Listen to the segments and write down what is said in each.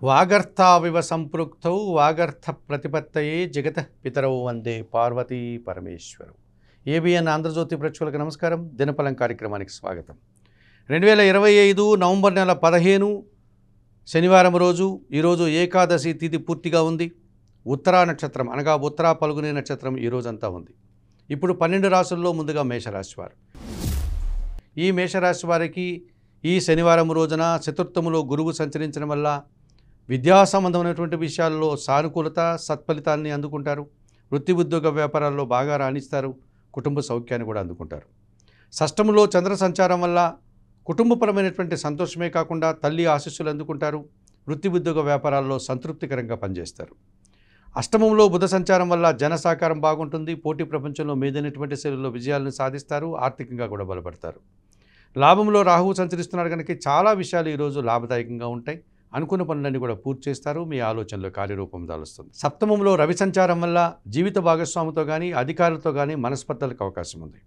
వాగర్థావివ సంపృక్తౌ వాగర్థ ప్రతిపత్తయే జగతః పితరౌ వందే Parvati పరమేశ్వరౌ. ABN Andhra Jyothi ప్రేక్షకులకు నమస్కారం. దినఫలం కార్యక్రమానికి స్వాగతం. 2025 నవంబర్ నెల 15 శనివారం రోజు. ఈరోజు ఏకాదశి తిథి పూర్తిగా ఉంది. ఉత్తరా నక్షత్రం అనగా ఉత్తరా పల్గుని నక్షత్రం ఈ రోజంతా ఉంది. ఇప్పుడు 12 రాశుల్లో ముందుగా మేషరాశి వారు. ఈ మేషరాశి వారికి ఈ శనివారం రోజున చతుర్థములో గురువు సంచరించడం వల్ల విద్యా సంబంధమైనటువంటి విషయాల్లో సానుకూలత సత్ఫలితాన్ని అందుకుంటారు. వృత్తి ఉద్యోగ వ్యాపారాల్లో బాగా రాణిస్తారు. కుటుంబ సౌఖ్యాన్ని కూడా అందుకుంటారు. షష్టములో చంద్ర సంచారం వల్ల కుటుంబపరమైనటువంటి సంతోషమే కాకుండా తల్లి ఆశీస్సులు అందుకుంటారు. వృత్తి ఉద్యోగ వ్యాపారాల్లో సంతృప్తికరంగా పనిచేస్తారు. అష్టమంలో బుధ సంచారం వల్ల జన సహకారం బాగుంటుంది. పోటీ ప్రపంచంలో మీదైనటువంటి శైలిలో విజయాలను సాధిస్తారు. ఆర్థికంగా కూడా బలపడతారు. లాభంలో రాహువు సంచరిస్తున్నాడు కనుక చాలా విషయాలు ఈరోజు లాభదాయకంగా ఉంటాయి. అనుకున్న పనులన్నీ కూడా పూర్తి చేస్తారు. మీ ఆలోచనలో కార్యరూపం దాలుస్తుంది. సప్తమంలో రవి సంచారం వల్ల జీవిత భాగస్వామితో కానీ అధికారులతో కానీ మనస్పర్ధలకు అవకాశం ఉంది.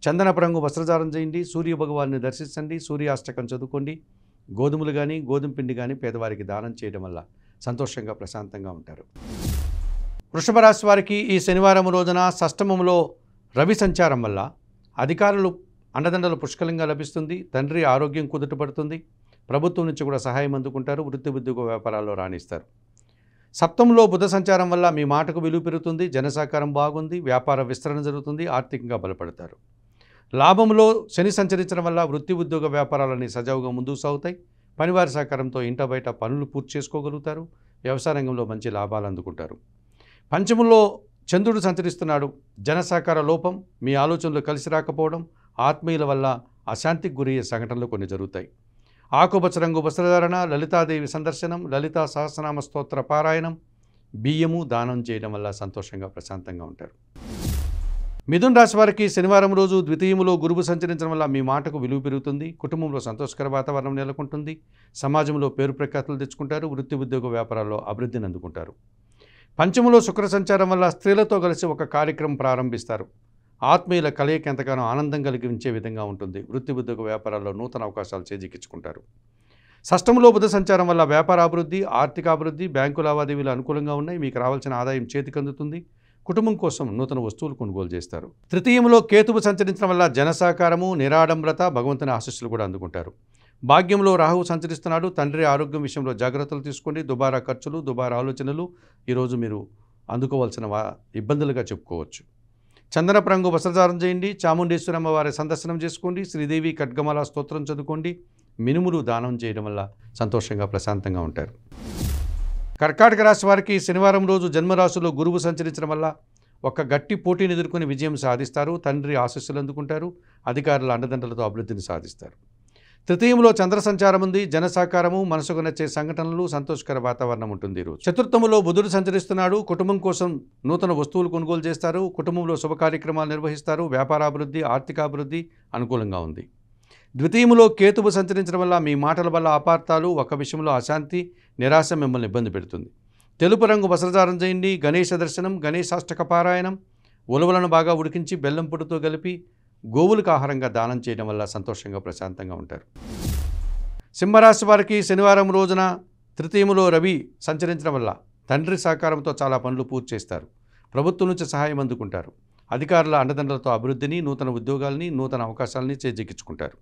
చందనపు రంగు వస్త్రధారణ చేయండి. సూర్య భగవాన్ని దర్శించండి. సూర్యాష్టకం చదువుకోండి. గోధుమలు కానీ గోధుమ పిండి కానీ పేదవారికి దానం చేయడం వల్ల సంతోషంగా ప్రశాంతంగా ఉంటారు. వృషభ రాశి వారికి ఈ శనివారం రోజున షష్టమంలో రవి సంచారం వల్ల అధికారులు అండదండలు పుష్కలంగా లభిస్తుంది. తండ్రి ఆరోగ్యం కుదుటపడుతుంది. ప్రభుత్వం నుంచి కూడా సహాయం అందుకుంటారు. వృత్తి ఉద్యోగ వ్యాపారాల్లో రాణిస్తారు. సప్తంలో బుధ సంచారం వల్ల మీ మాటకు విలువ పెరుగుతుంది. జనసహకారం బాగుంది. వ్యాపార విస్తరణ జరుగుతుంది. ఆర్థికంగా బలపడతారు. లాభంలో శని సంచరించడం వల్ల వృత్తి ఉద్యోగ వ్యాపారాలన్నీ సజావుగా ముందుకు సాగుతాయి. పనివారి సహకారంతో ఇంట బయట పనులు పూర్తి చేసుకోగలుగుతారు. వ్యవసాయ రంగంలో మంచి లాభాలు అందుకుంటారు. పంచమంలో చంద్రుడు సంచరిస్తున్నాడు. జనసహకార లోపం, మీ ఆలోచనలు కలిసి రాకపోవడం, ఆత్మీయుల వల్ల అశాంతికి గురయ్యే సంఘటనలు కొన్ని జరుగుతాయి. ఆకుపచ్చ రంగు వస్త్రధారణ, లలితాదేవి సందర్శనం, లలితా సహస్రనామ స్తోత్ర పారాయణం, బియ్యము దానం చేయడం వల్ల సంతోషంగా ప్రశాంతంగా ఉంటారు. మిథున రాశి వారికి శనివారం రోజు ద్వితీయములో గురువు సంచరించడం వల్ల మీ మాటకు విలువ పెరుగుతుంది. కుటుంబంలో సంతోషకర వాతావరణం నెలకొంటుంది. సమాజంలో పేరు ప్రఖ్యాతులు తెచ్చుకుంటారు. వృత్తి ఉద్యోగ వ్యాపారాల్లో అభివృద్ధిని అందుకుంటారు. పంచములో శుక్ర సంచారం వల్ల స్త్రీలతో కలిసి ఒక కార్యక్రమం ప్రారంభిస్తారు. ఆత్మీయుల కలయిక ఎంతగానో ఆనందం కలిగించే విధంగా ఉంటుంది. వృత్తి ఉద్యోగ వ్యాపారాల్లో నూతన అవకాశాలు చేజిక్కించుకుంటారు. షష్టములో బుధ సంచారం వల్ల వ్యాపార అభివృద్ధి, ఆర్థిక అభివృద్ధి, బ్యాంకు లావాదేవీలు అనుకూలంగా ఉన్నాయి. మీకు రావాల్సిన ఆదాయం చేతికి అందుతుంది. కుటుంబం కోసం నూతన వస్తువులు కొనుగోలు చేస్తారు. తృతీయంలో కేతువు సంచరించడం వల్ల జనసహకారము, నిరాడంబరత, భగవంతుని ఆశీస్సులు కూడా అందుకుంటారు. భాగ్యంలో రాహువు సంచరిస్తున్నాడు. తండ్రి ఆరోగ్యం విషయంలో జాగ్రత్తలు తీసుకోండి. దుబారా ఖర్చులు, దుబారా ఆలోచనలు ఈరోజు మీరు అందుకోవాల్సిన ఇబ్బందులుగా చెప్పుకోవచ్చు. చందనపు రంగు వస్త్రధారణ చేయండి. చాముండేశ్వరమ్మ వారి సందర్శనం చేసుకోండి. శ్రీదేవి ఖడ్గమాల స్తోత్రం చదువుకోండి. మినుములు దానం చేయడం వల్ల సంతోషంగా ప్రశాంతంగా ఉంటారు. కర్కాటక రాశి వారికి శనివారం రోజు జన్మరాశిలో గురువు సంచరించడం వల్ల ఒక గట్టి పోటీని ఎదుర్కొని విజయం సాధిస్తారు. తండ్రి ఆశీస్సులు అందుకుంటారు. అధికారుల అండదండలతో అభివృద్ధిని సాధిస్తారు. తృతీయంలో చంద్ర సంచారం ఉంది. జన సహకారము, మనసుకు నచ్చే సంఘటనలు, సంతోషకర వాతావరణం ఉంటుంది ఈరోజు. చతుర్థములో బుధుడు సంచరిస్తున్నాడు. కుటుంబం కోసం నూతన వస్తువులు కొనుగోలు చేస్తారు. కుటుంబంలో శుభ కార్యక్రమాలు నిర్వహిస్తారు. వ్యాపారాభివృద్ధి, ఆర్థికాభివృద్ధి అనుకూలంగా ఉంది. ద్వితీయములో కేతువు సంచరించడం వల్ల మీ మాటల వల్ల అపార్థాలు, ఒక విషయంలో అశాంతి, నిరాశ మిమ్మల్ని ఇబ్బంది పెడుతుంది. తెలుపు రంగు వస్త్రధారణ చేయండి. గణేశ దర్శనం, గణేశాష్టక పారాయణం, ఉలవలను బాగా ఉడికించి బెల్లం పొడితో కలిపి గోవులకు ఆహారంగా దానం చేయడం వల్ల సంతోషంగా ప్రశాంతంగా ఉంటారు. సింహరాశి వారికి శనివారం రోజున తృతీయములో రవి సంచరించడం వల్ల తండ్రి సహకారంతో చాలా పనులు పూర్తి చేస్తారు. ప్రభుత్వం నుంచి సహాయం అందుకుంటారు. అధికారుల అండదండలతో అభివృద్ధిని, నూతన ఉద్యోగాల్ని, నూతన అవకాశాలని చేజిక్కించుకుంటారు.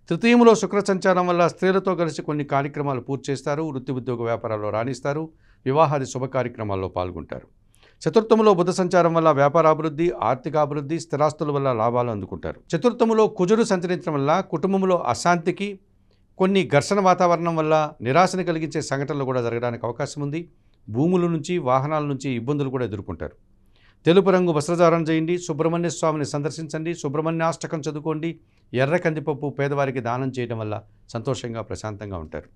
తృతీయములో శుక్ర సంచారం వల్ల స్త్రీలతో కలిసి కొన్ని కార్యక్రమాలు పూర్తి చేస్తారు. వృత్తి ఉద్యోగ వ్యాపారాల్లో రాణిస్తారు. వివాహాది శుభ కార్యక్రమాల్లో పాల్గొంటారు. చతుర్థములో బుధ సంచారం వల్ల వ్యాపారాభివృద్ధి, ఆర్థికాభివృద్ధి, స్థిరాస్తుల వల్ల లాభాలు అందుకుంటారు. చతుర్థములో కుజుడు సంచరించడం వల్ల కుటుంబంలో అశాంతికి, కొన్ని ఘర్షణ వాతావరణం వల్ల నిరాశను కలిగించే సంఘటనలు కూడా జరగడానికి అవకాశం ఉంది. భూముల నుంచి, వాహనాల నుంచి ఇబ్బందులు కూడా ఎదుర్కొంటారు. తెలుపు రంగు వస్త్రధారణ చేయండి. సుబ్రహ్మణ్య స్వామిని సందర్శించండి. సుబ్రహ్మణ్యాష్టకం చదువుకోండి. ఎర్ర కందిపప్పు పేదవారికి దానం చేయడం వల్ల సంతోషంగా ప్రశాంతంగా ఉంటారు.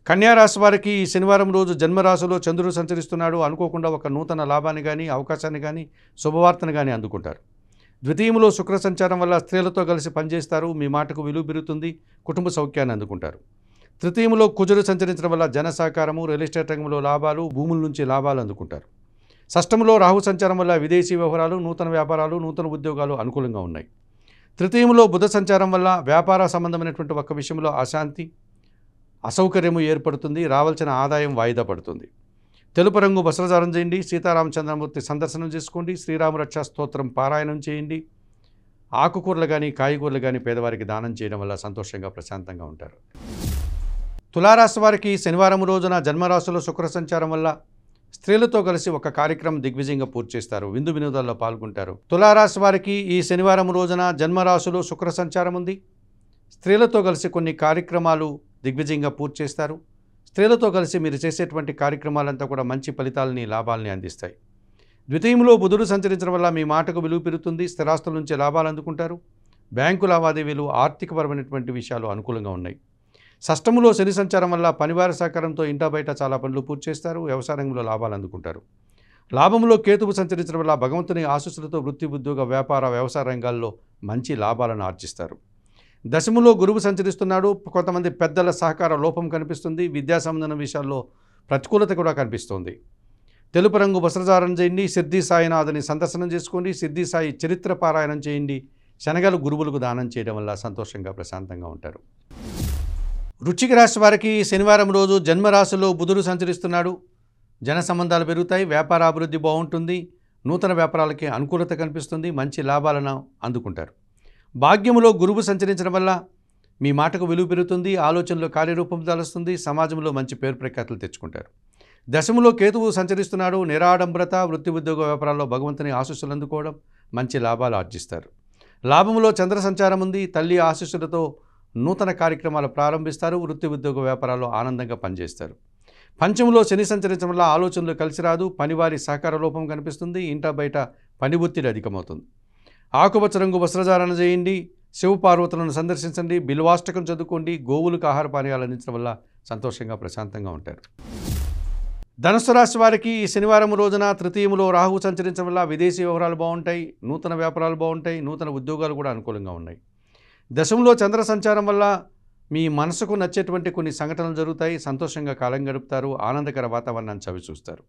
కన్యారాశి వారికి ఈ శనివారం రోజు జన్మరాశిలో చంద్రుడు సంచరిస్తున్నాడు. అనుకోకుండా ఒక నూతన లాభాన్ని కానీ, అవకాశాన్ని కానీ, శుభవార్తను కానీ అందుకుంటారు. ద్వితీయంలో శుక్ర సంచారం వల్ల స్త్రీలతో కలిసి పనిచేస్తారు. మీ మాటకు విలువ పెరుగుతుంది. కుటుంబ సౌఖ్యాన్ని అందుకుంటారు. తృతీయంలో కుజుడు సంచరించడం వల్ల జన సహకారము, రియల్ ఎస్టేట్ రంగంలో లాభాలు, భూముల నుంచి లాభాలు అందుకుంటారు. షష్టములో రాహు సంచారం వల్ల విదేశీ వ్యవహారాలు, నూతన వ్యాపారాలు, నూతన ఉద్యోగాలు అనుకూలంగా ఉన్నాయి. తృతీయంలో బుధ సంచారం వల్ల వ్యాపార సంబంధమైనటువంటి ఒక విషయంలో అశాంతి, అసౌకర్యము ఏర్పడుతుంది, రావాల్సిన ఆదాయం వాయిదా పడుతుంది. తెలుపు రంగు వస్త్రధారణ చేయండి. సీతారామచంద్రమూర్తి సందర్శనం చేసుకోండి. శ్రీరామరక్షా స్తోత్రం పారాయణం చేయండి. ఆకుకూరలు కానీ కాయగూరలు కానీ పేదవారికి దానం చేయడం వల్ల సంతోషంగా ప్రశాంతంగా ఉంటారు. తులారాశి వారికి శనివారం రోజున జన్మరాశిలో శుక్ర సంచారం వల్ల స్త్రీలతో కలిసి ఒక కార్యక్రమం దిగ్విజయంగా పూర్తి చేస్తారు. విందు వినోదాల్లో పాల్గొంటారు. తులారాశి వారికి ఈ శనివారం రోజున జన్మరాశిలో శుక్ర సంచారం ఉంది. స్త్రీలతో కలిసి కొన్ని కార్యక్రమాలు దిగ్విజయంగా పూర్తి చేస్తారు. స్త్రీలతో కలిసి మీరు చేసేటువంటి కార్యక్రమాలంతా కూడా మంచి ఫలితాలని లాభాలని అందిస్తాయి. ద్వితీయంలో బుధుడు సంచరించడం వల్ల మీ మాటకు విలువ పెరుగుతుంది. స్థిరాస్తుల నుంచి లాభాలు అందుకుంటారు. బ్యాంకు లావాదేవీలు ఆర్థికపరమైనటువంటి విషయాలు అనుకూలంగా ఉన్నాయి. షష్టములో శని సంచారం వల్ల పనివారి సహకారంతో ఇంటా బయట చాలా పనులు పూర్తి చేస్తారు. వ్యవసాయ రంగంలో లాభాలు అందుకుంటారు. లాభంలో కేతువు సంచరించడం వల్ల భగవంతుని ఆశీస్సులతో వృత్తి, ఉద్యోగ, వ్యాపార, వ్యవసాయ రంగాల్లో మంచి లాభాలను ఆర్జిస్తారు. దశములో గురువు సంచరిస్తున్నాడు. కొంతమంది పెద్దల సహకార లోపం కనిపిస్తుంది. విద్యా సంబంధమైన విషయాల్లో ప్రతికూలత కూడా కనిపిస్తుంది. తెలుపు రంగు వస్త్రధారణ చేయండి. సిద్ధి సాయినాథుని సందర్శనం చేసుకోండి. సిద్ధి సాయి చరిత్ర పారాయణం చేయండి. శనగలు గురువులకు దానం చేయడం వల్ల సంతోషంగా ప్రశాంతంగా ఉంటారు. వృశ్చిక రాశి వారికి శనివారం రోజు జన్మరాశిలో బుధుడు సంచరిస్తున్నాడు. జన సంబంధాలు పెరుగుతాయి. వ్యాపార అభివృద్ధి బాగుంటుంది. నూతన వ్యాపారాలకి అనుకూలత కనిపిస్తుంది. మంచి లాభాలను అందుకుంటారు. భాగ్యములో గురువు సంచరించడం వల్ల మీ మాటకు విలువ పెరుగుతుంది. ఆలోచనలో కార్యరూపం దాలుస్తుంది. సమాజంలో మంచి పేరు ప్రఖ్యాతులు తెచ్చుకుంటారు. దశములో కేతువు సంచరిస్తున్నాడు. నిరాడంబరత, వృత్తి, ఉద్యోగ, వ్యాపారాల్లో భగవంతుని ఆశీస్సులు అందుకోవడం, మంచి లాభాలు ఆర్జిస్తారు. లాభములో చంద్ర సంచారం ఉంది. తల్లి ఆశీస్సులతో నూతన కార్యక్రమాలు ప్రారంభిస్తారు. వృత్తి, ఉద్యోగ, వ్యాపారాల్లో ఆనందంగా పనిచేస్తారు. పంచములో శని సంచరించడం వల్ల ఆలోచనలు కలిసి రాదు. పనివారి సహకార లోపం కనిపిస్తుంది. ఇంటా బయట పని ఒత్తిడి అధికమవుతుంది. ఆకుపచ్చ రంగు వస్త్రధారణ చేయండి. శివపార్వతులను సందర్శించండి. బిల్వాష్టకం చదువుకోండి. గోవులకు ఆహార పానీయాలు అందించడం వల్ల సంతోషంగా ప్రశాంతంగా ఉంటారు. ధనుస్సు రాశి వారికి ఈ శనివారం రోజున తృతీయములో రాహువు సంచరించడం వల్ల విదేశీ వ్యవహారాలు బాగుంటాయి. నూతన వ్యాపారాలు బాగుంటాయి. నూతన ఉద్యోగాలు కూడా అనుకూలంగా ఉన్నాయి. దశంలో చంద్ర సంచారం వల్ల మీ మనసుకు నచ్చేటువంటి కొన్ని సంఘటనలు జరుగుతాయి. సంతోషంగా కాలం గడుపుతారు. ఆనందకర వాతావరణాన్ని చవిచూస్తారు.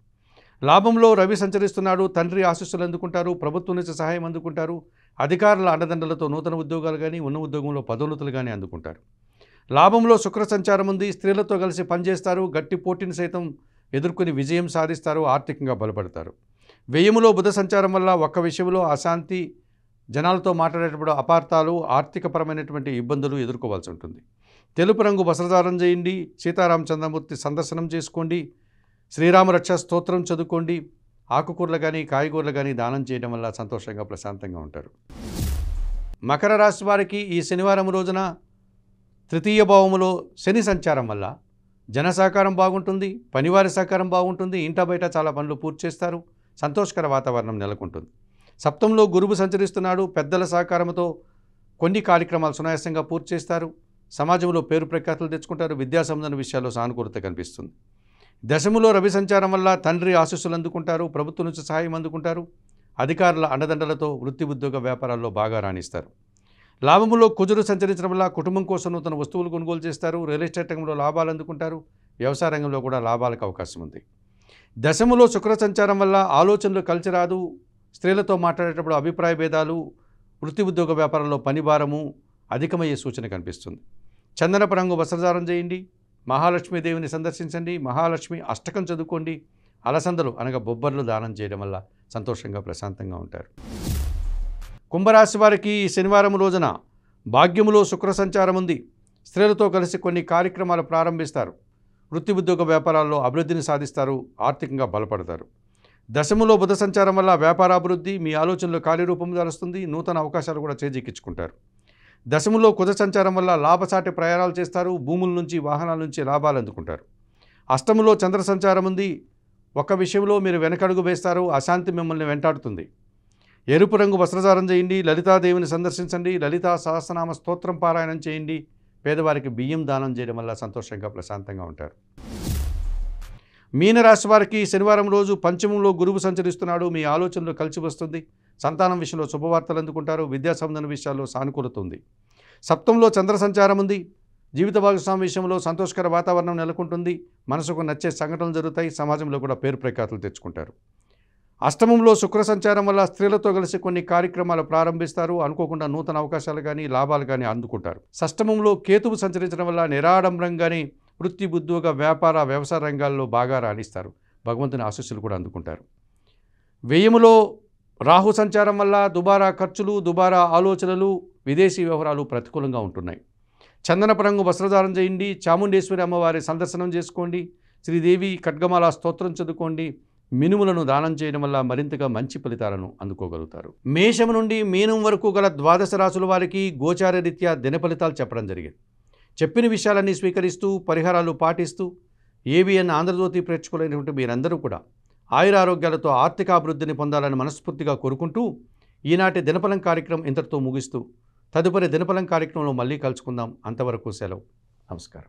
లాభంలో రవి సంచరిస్తున్నాడు. తండ్రి ఆశీస్సులు అందుకుంటారు. ప్రభుత్వం నుంచి సహాయం అందుకుంటారు. అధికారుల అండదండలతో నూతన ఉద్యోగాలు కానీ ఉన్న ఉద్యోగంలో పదోన్నతులు కానీ అందుకుంటారు. లాభంలో శుక్ర సంచారం ఉంది. స్త్రీలతో కలిసి పనిచేస్తారు. గట్టి పోటీని సైతం ఎదుర్కొని విజయం సాధిస్తారు. ఆర్థికంగా బలపడతారు. వ్యయములో బుధ సంచారం వల్ల ఒక్క విషయంలో అశాంతి, జనాలతో మాట్లాడేటప్పుడు అపార్థాలు, ఆర్థికపరమైనటువంటి ఇబ్బందులు ఎదుర్కోవాల్సి ఉంటుంది. తెలుపు రంగు వస్త్రధారణ చేయండి. సీతారామచంద్రమూర్తి సందర్శనం చేసుకోండి. శ్రీరామరక్షా స్తోత్రం చదువుకోండి. ఆకుకూరలు కానీ కాయగూరలు కానీ దానం చేయడం వల్ల సంతోషంగా ప్రశాంతంగా ఉంటారు. మకర రాశి వారికి ఈ శనివారం రోజున తృతీయ భావములో శని సంచారం వల్ల జన సహకారం బాగుంటుంది. పనివారి సహకారం బాగుంటుంది. ఇంటా బయట చాలా పనులు పూర్తి చేస్తారు. సంతోషకర వాతావరణం నెలకొంటుంది. సప్తంలో గురువు సంచరిస్తున్నాడు. పెద్దల సహకారంతో కొన్ని కార్యక్రమాలు సునాయాసంగా పూర్తి చేస్తారు. సమాజంలో పేరు ప్రఖ్యాతులు తెచ్చుకుంటారు. విద్యా సంబంధ విషయాల్లో సానుకూలత కనిపిస్తుంది. దశములో రవి సంచారం వల్ల తండ్రి ఆశీస్సులు అందుకుంటారు. ప్రభుత్వం నుంచి సహాయం అందుకుంటారు. అధికారుల అండదండలతో వృత్తి, ఉద్యోగ, వ్యాపారాల్లో బాగా రాణిస్తారు. లాభములో కుజుడు సంచరించడం వల్ల కుటుంబం కోసం నూతన వస్తువులు కొనుగోలు చేస్తారు. రియల్ ఎస్టేట్ రంగంలో లాభాలు అందుకుంటారు. వ్యవసాయ రంగంలో కూడా లాభాలకు అవకాశం ఉంది. దశములో శుక్ర సంచారం వల్ల ఆలోచనలు కలిసి రాదు. స్త్రీలతో మాట్లాడేటప్పుడు అభిప్రాయ భేదాలు, వృత్తి, ఉద్యోగ, వ్యాపారంలో పనిభారము అధికమయ్యే సూచన కనిపిస్తుంది. చందనపు రంగు వస్త్రధారణ చేయండి. మహాలక్ష్మీదేవిని సందర్శించండి. మహాలక్ష్మి అష్టకం చదువుకోండి. అలసందలు అనగా బొబ్బర్లు దానం చేయడం వల్ల సంతోషంగా ప్రశాంతంగా ఉంటారు. కుంభరాశి వారికి ఈ శనివారం రోజున భాగ్యములో శుక్ర సంచారం ఉంది. స్త్రీలతో కలిసి కొన్ని కార్యక్రమాలు ప్రారంభిస్తారు. వృత్తి, ఉద్యోగ, వ్యాపారాల్లో అభివృద్ధిని సాధిస్తారు. ఆర్థికంగా బలపడతారు. దశములో బుధ సంచారం వల్ల వ్యాపార అభివృద్ధి, మీ ఆలోచనలో కార్యరూపం దాలుస్తుంది. నూతన అవకాశాలు కూడా చేజిక్కించుకుంటారు. దశములో కుజ సంచారం వల్ల లాభసాటి ప్రయాణాలు చేస్తారు. భూముల నుంచి, వాహనాల నుంచి లాభాలు అందుకుంటారు. అష్టములో చంద్ర సంచారం ఉంది. ఒక విషయంలో మీరు వెనకడుగు వేస్తారు. అశాంతి మిమ్మల్ని వెంటాడుతుంది. ఎరుపు రంగు వస్త్రధారణ చేయండి. లలితాదేవిని సందర్శించండి. లలితా సహస్రనామ స్తోత్రం పారాయణం చేయండి. పేదవారికి బియ్యం దానం చేయడం వల్ల సంతోషంగా ప్రశాంతంగా ఉంటారు. మీనరాశి వారికి శనివారం రోజు పంచమంలో గురువు సంచరిస్తున్నాడు. మీ ఆలోచనలు కలిసి వస్తుంది. సంతానం విషయంలో శుభవార్తలు అందుకుంటారు. విద్యా సంబంధ విషయాల్లో సానుకూలత ఉంది. సప్తంలో చంద్ర సంచారం ఉంది. జీవిత భాగస్వామి విషయంలో సంతోషకర వాతావరణం నెలకొంటుంది. మనసుకు నచ్చే సంఘటనలు జరుగుతాయి. సమాజంలో కూడా పేరు ప్రఖ్యాతులు తెచ్చుకుంటారు. అష్టమంలో శుక్ర సంచారం వల్ల స్త్రీలతో కలిసి కొన్ని కార్యక్రమాలు ప్రారంభిస్తారు. అనుకోకుండా నూతన అవకాశాలు కానీ లాభాలు కానీ అందుకుంటారు. షష్టమంలో కేతువు సంచరించడం వల్ల నిరాడంబరంగానే వృత్తి ఉద్యోగ వ్యాపార వ్యవసాయ రంగాల్లో బాగా రాణిస్తారు. భగవంతుని ఆశీస్సులు కూడా అందుకుంటారు. వ్యయములో రాహు సంచారం వల్ల దుబారా ఖర్చులు, దుబారా ఆలోచనలు, విదేశీ వ్యవహారాలు ప్రతికూలంగా ఉంటున్నాయి. చందనపు రంగు వస్త్రధారణ చేయండి. చాముండేశ్వరి అమ్మవారి సందర్శనం చేసుకోండి. శ్రీదేవి ఖడ్గమాల స్తోత్రం చదువుకోండి. మినుములను దానం చేయడం వల్ల మరింతగా మంచి ఫలితాలను అందుకోగలుగుతారు. మేషం నుండి మీనం వరకు గల ద్వాదశ రాశుల వారికి గోచార రీత్యా దిన ఫలితాలు చెప్పడం జరిగింది. చెప్పిన విషయాలన్నీ స్వీకరిస్తూ పరిహారాలు పాటిస్తూ ఏబిఎన్ ఆంధ్రజ్యోతి ప్రేక్షకులైనటువంటి మీరందరూ కూడా ఆయురారోగ్యాలతో ఆర్థికాభివృద్ధిని పొందాలని మనస్ఫూర్తిగా కోరుకుంటూ ఈనాటి దినఫలం కార్యక్రమం ఇంతటితో ముగిస్తూ తదుపరి దినఫలం కార్యక్రమంలో మళ్ళీ కలుసుకుందాం. అంతవరకు సెలవు. నమస్కారం.